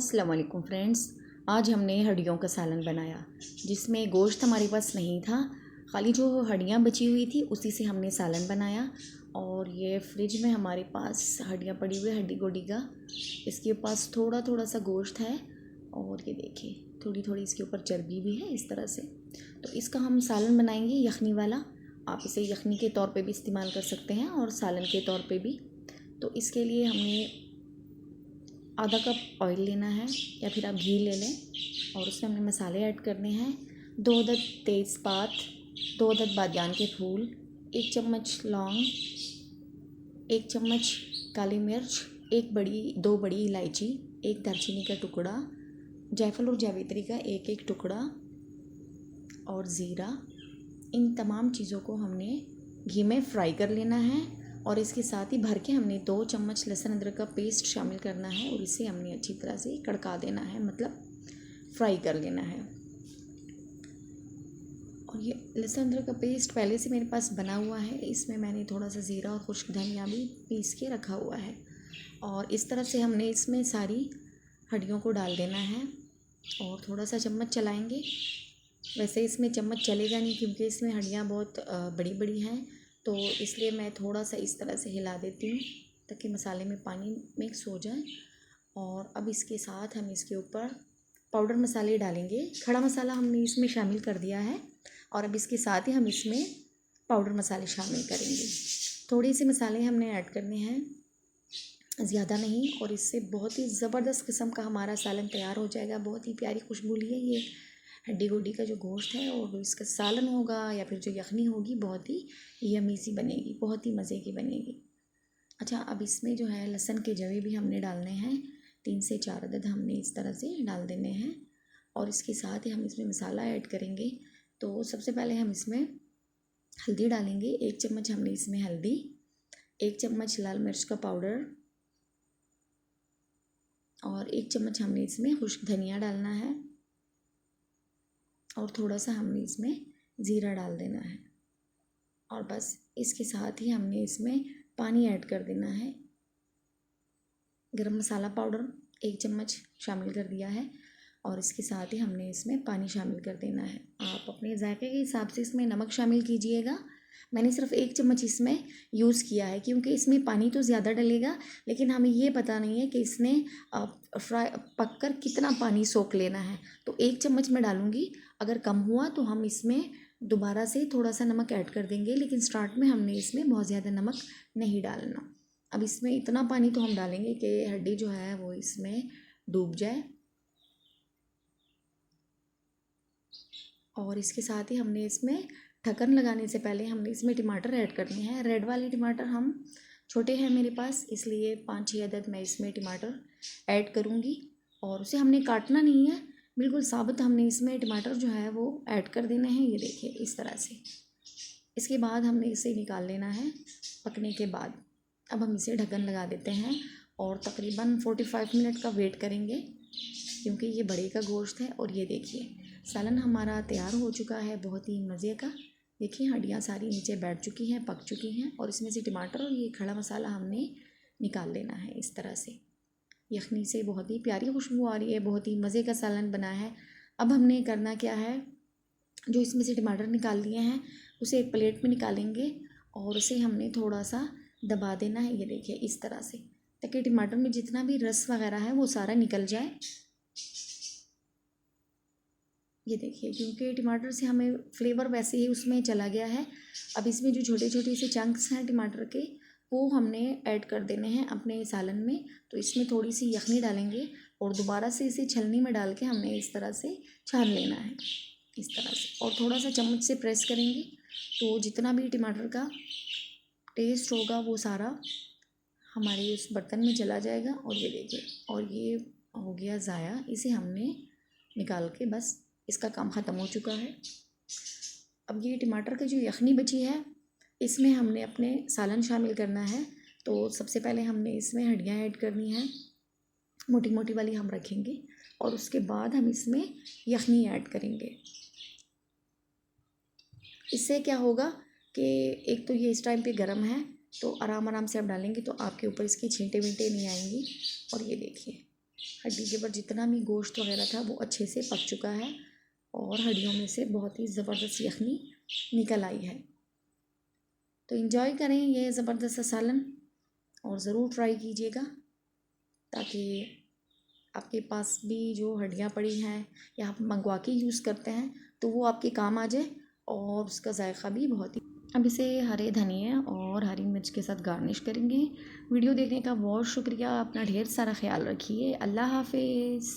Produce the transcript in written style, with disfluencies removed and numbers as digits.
अस्सलाम वालेकुम फ्रेंड्स। आज हमने हड्डियों का सालन बनाया जिसमें गोश्त हमारे पास नहीं था, खाली जो हड्डियाँ बची हुई थी उसी से हमने सालन बनाया। और ये फ्रिज में हमारे पास हड्डियाँ पड़ी हुई है, हड्डी गोडी का। इसके पास थोड़ा थोड़ा सा गोश्त है और ये देखिए थोड़ी थोड़ी इसके ऊपर चर्बी भी है इस तरह से। तो इसका हम सालन बनाएंगे यखनी वाला। आप इसे यखनी के तौर पे भी इस्तेमाल कर सकते हैं और सालन के तौर पे भी। तो इसके लिए हमने आधा कप ऑयल लेना है या फिर आप घी ले लें और उसमें हमने मसाले ऐड करने हैं। 2 अदद तेज़पात, 2 अदद बादियान के फूल, 1 चम्मच लौंग, 1 चम्मच काली मिर्च, 2 बड़ी इलायची, 1 दालचीनी का टुकड़ा, जायफल और जावित्री का एक एक टुकड़ा और ज़ीरा। इन तमाम चीज़ों को हमने घी में फ्राई कर लेना है और इसके साथ ही भर के हमने 2 चम्मच लहसुन अदरक का पेस्ट शामिल करना है और इसे हमने अच्छी तरह से कड़का देना है, मतलब फ्राई कर लेना है। और ये लहसुन अदरक का पेस्ट पहले से मेरे पास बना हुआ है, इसमें मैंने थोड़ा सा ज़ीरा और खुश्क धनिया भी पीस के रखा हुआ है। और इस तरह से हमने इसमें सारी हड्डियों को डाल देना है और थोड़ा सा चम्मच चलाएंगे। वैसे इसमें चम्मच चलेगा नहीं क्योंकि इसमें हड्डियाँ बहुत बड़ी बड़ी हैं, तो इसलिए मैं थोड़ा सा इस तरह से हिला देती हूँ ताकि मसाले में पानी मिक्स हो जाए। और अब इसके साथ हम इसके ऊपर पाउडर मसाले डालेंगे। खड़ा मसाला हमने इसमें शामिल कर दिया है और अब इसके साथ ही हम इसमें पाउडर मसाले शामिल करेंगे। थोड़े से मसाले हमने ऐड करने हैं, ज़्यादा नहीं, और इससे बहुत ही ज़बरदस्त किस्म का हमारा सालन तैयार हो जाएगा। बहुत ही प्यारी खुशबू है ये हड्डी गोडी का जो गोश्त है और इसका सालन होगा या फिर जो यखनी होगी बहुत ही यमी सी बनेगी, बहुत ही मज़े की बनेगी। अच्छा, अब इसमें जो है लहसुन के जवे भी हमने डालने हैं, 3 से 4 अदद हमने इस तरह से डाल देने हैं और इसके साथ ही हम इसमें मसाला ऐड करेंगे। तो सबसे पहले हम इसमें हल्दी डालेंगे। 1 चम्मच हमने इसमें हल्दी, 1 चम्मच लाल मिर्च का पाउडर और 1 चम्मच हमने इसमें खुश्क धनिया डालना है और थोड़ा सा हमने इसमें ज़ीरा डाल देना है और बस इसके साथ ही हमने इसमें पानी ऐड कर देना है। गरम मसाला पाउडर 1 चम्मच शामिल कर दिया है और इसके साथ ही हमने इसमें पानी शामिल कर देना है। आप अपने जायके के हिसाब से इसमें नमक शामिल कीजिएगा। मैंने सिर्फ 1 चम्मच इसमें यूज़ किया है क्योंकि इसमें पानी तो ज़्यादा डलेगा, लेकिन हमें ये पता नहीं है कि इसने फ्राई पककर कितना पानी सोख लेना है। तो 1 चम्मच मैं डालूँगी, अगर कम हुआ तो हम इसमें दोबारा से थोड़ा सा नमक ऐड कर देंगे, लेकिन स्टार्ट में हमने इसमें बहुत ज़्यादा नमक नहीं डालना। अब इसमें इतना पानी तो हम डालेंगे कि हड्डी जो है वो इसमें डूब जाए। और इसके साथ ही हमने इसमें ढक्कन लगाने से पहले हमने इसमें टमाटर ऐड करने हैं। रेड वाले टमाटर हम छोटे हैं मेरे पास, इसलिए 5-6 अदद मैं इसमें टमाटर ऐड करूँगी और उसे हमने काटना नहीं है, बिल्कुल साबुत हमने इसमें टमाटर जो है वो ऐड कर देने हैं। ये देखिए इस तरह से। इसके बाद हमने इसे निकाल लेना है पकने के बाद। अब हम इसे ढक्कन लगा देते हैं और तकरीबन 45 मिनट का वेट करेंगे क्योंकि ये बड़े का गोश्त है। और ये देखिए सालन हमारा तैयार हो चुका है, बहुत ही मज़े का। देखिए हड्डियाँ सारी नीचे बैठ चुकी हैं, पक चुकी हैं और इसमें से टमाटर और ये खड़ा मसाला हमने निकाल लेना है इस तरह से। यखनी से बहुत ही प्यारी खुशबू आ रही है, बहुत ही मज़े का सालन बना है। अब हमने करना क्या है, जो इसमें से टमाटर निकाल लिए हैं उसे एक प्लेट में निकालेंगे और उसे हमने थोड़ा सा दबा देना है। ये देखिए इस तरह से, ताकि टमाटर में जितना भी रस वगैरह है वो सारा निकल जाए। ये देखिए क्योंकि टमाटर से हमें फ्लेवर वैसे ही उसमें चला गया है। अब इसमें जो छोटे छोटे से चंक्स हैं टमाटर के वो हमने ऐड कर देने हैं अपने सालन में। तो इसमें थोड़ी सी यखनी डालेंगे और दोबारा से इसे छलनी में डाल के हमने इस तरह से छान लेना है इस तरह से, और थोड़ा सा चम्मच से प्रेस करेंगे तो जितना भी टमाटर का टेस्ट होगा वो सारा हमारे उस बर्तन में चला जाएगा। और ये देखिए, और ये हो गया ज़ाया, इसे हमने निकाल के बस इसका काम ख़त्म हो चुका है। अब ये टमाटर की जो यखनी बची है इसमें हमने अपने सालन शामिल करना है। तो सबसे पहले हमने इसमें हड्डियाँ ऐड करनी है, मोटी मोटी वाली हम रखेंगे और उसके बाद हम इसमें यखनी ऐड करेंगे। इससे क्या होगा कि एक तो ये इस टाइम पे गर्म है तो आराम आराम से आप डालेंगे तो आपके ऊपर इसकी छींटे वींटे नहीं आएंगी। और ये देखिए हड्डी के ऊपर जितना भी गोश्त वगैरह था वो अच्छे से पक चुका है और हड्डियों में से बहुत ही ज़बरदस्त यखनी निकल आई है। तो इंजॉय करें ये ज़बरदस्त सा सालन और ज़रूर ट्राई कीजिएगा, ताकि आपके पास भी जो हड्डियाँ पड़ी हैं या आप मंगवा के यूज़ करते हैं तो वो आपके काम आ जाए और उसका जायका भी बहुत ही। अब इसे हरे धनिया और हरी मिर्च के साथ गार्निश करेंगे। वीडियो देखने का बहुत शुक्रिया। अपना ढेर सारा ख्याल रखिए। अल्लाह हाफिज़।